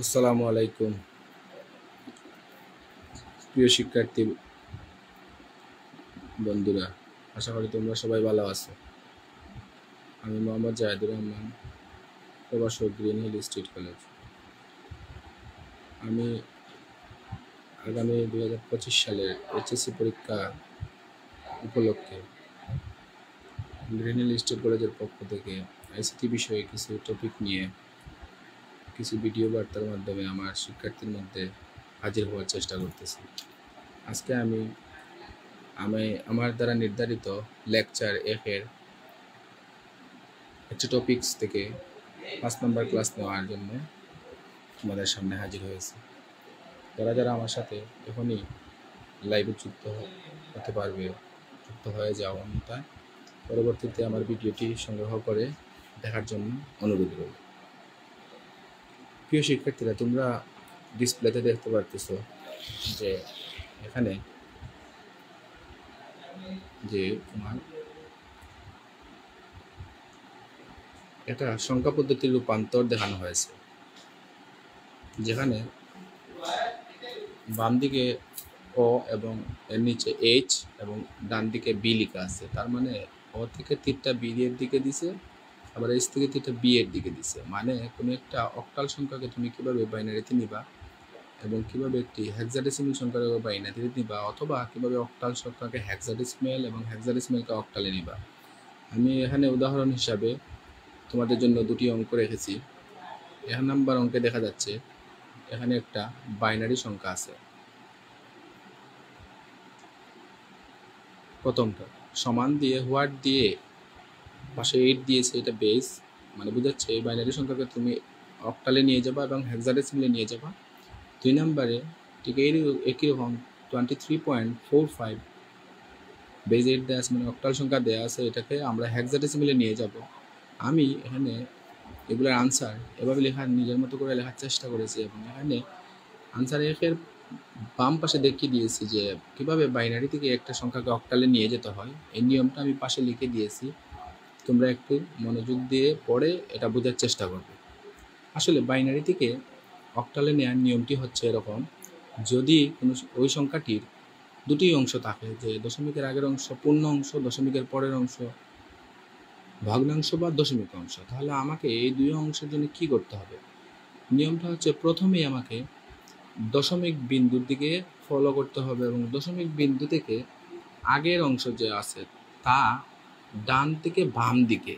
আসসালামু আলাইকুম প্রিয় শিক্ষার্থী বন্ধুরা, আশা করি তোমরা সবাই ভালো আছো। আমি মোহাম্মদ জাহিদুর রহমান, প্রভাষক গ্রিন হিল স্ট্রিট কলেজ। আমি আগামী 2025 সালের এইচএসসি পরীক্ষা উপলক্ষে গ্রিন হিল স্ট্রিট কলেজের পক্ষ থেকে আইসিটি বিষয়ে কিছু টপিক নিয়ে কিছু ভিডিও বার্তার মাধ্যমে আমার শিক্ষার্থীর মধ্যে হাজির হওয়ার চেষ্টা করতেছি। আজকে আমি আমার দ্বারা নির্ধারিত লেকচার এর একটি টপিকস থেকে 5 নম্বর ক্লাস নেওয়ার জন্য তোমাদের সামনে হাজির হয়েছে। যারা আমার সাথে এখনই লাইভে যুক্ত হতে পারবে, যুক্ত হয়ে যাও, অন্যথায় পরবর্তীতে আমার ভিডিওটি সংগ্রহ করে দেখার জন্য অনুরোধ রইল। প্রিয় শিক্ষার্থীরা, তোমরা ডিসপ্লেতে দেখতে পারতেছো যে এখানে যে তোমার এটা সংখ্যা পদ্ধতির রূপান্তর দেখানো হয়েছে, যেখানে বাম দিকে ও এবং এর নিচে এইচ এবং ডান দিকে বি লেখা আছে। তার মানে ও থেকে তীরটা বি এর দিকে দিছে, আবার এইচ থেকে তীরটা বি এর দিকে দিছে। মানে কোনো একটা অক্টাল সংখ্যাকে তুমি কিভাবে বাইনারিতে নিবা এবং কিভাবে একটি হেক্সাডেসিমাল সংখ্যাকে বাইনারিতে নিবা, অথবা কিভাবে অক্টাল সংখ্যাকে হেক্সাডেসিমাল এবং হেক্সাডেসিমালকে অক্টালে নিবা। আমি এখানে উদাহরণ হিসাবে তোমাদের জন্য দুটি অঙ্ক রেখেছি। 1 নাম্বার অঙ্কে দেখা যাচ্ছে এখানে একটা বাইনারি সংখ্যা আছে। প্রথমটা সমান দিয়ে হোয়াট দিয়ে পাশে 8 দিয়েছে, এটা বেস, মানে বোঝাচ্ছে এই বাইনারি সংখ্যাকে তুমি অক্টালে নিয়ে যাবা এবং হেক্সাডেসিমালে নিয়ে যাবা। 2 নম্বরে ঠিক একই রকম 23.45 বেস 8 দেওয়া আছে, মানে অক্টাল সংখ্যা দেওয়া আছে, এটাকে আমরা হেক্সাডেসিমালে নিয়ে যাব। আমি এখানে এগুলোর আনসার এভাবে নিজের মতো করে লেখার চেষ্টা করেছি এবং এখানে আনসার এর বাম পাশে দেখিয়ে দিয়েছি যে কিভাবে বাইনারি থেকে একটা সংখ্যাকে অক্টালে নিয়ে যেতে হয়। এই নিয়মটা আমি পাশে লিখে দিয়েছি, তোমরা একটু মনোযোগ দিয়ে পড়ে এটা বোঝার চেষ্টা করবে। আসলে বাইনারি থেকে অক্টালে নেওয়ার নিয়মটি হচ্ছে এরকম: যদি কোনো ওই সংখ্যাটির দুটি অংশ থাকে, যে দশমিকের আগের অংশ পূর্ণ অংশ, দশমিকের পরের অংশ ভগ্নাংশ বা দশমিক অংশ, তাহলে আমাকে এই দুই অংশের জন্য কি করতে হবে? নিয়মটা হচ্ছে প্রথমেই আমাকে দশমিক বিন্দুর দিকে ফলো করতে হবে এবং দশমিক বিন্দু থেকে আগের অংশ যে আছে তা ডান থেকে বাম দিকে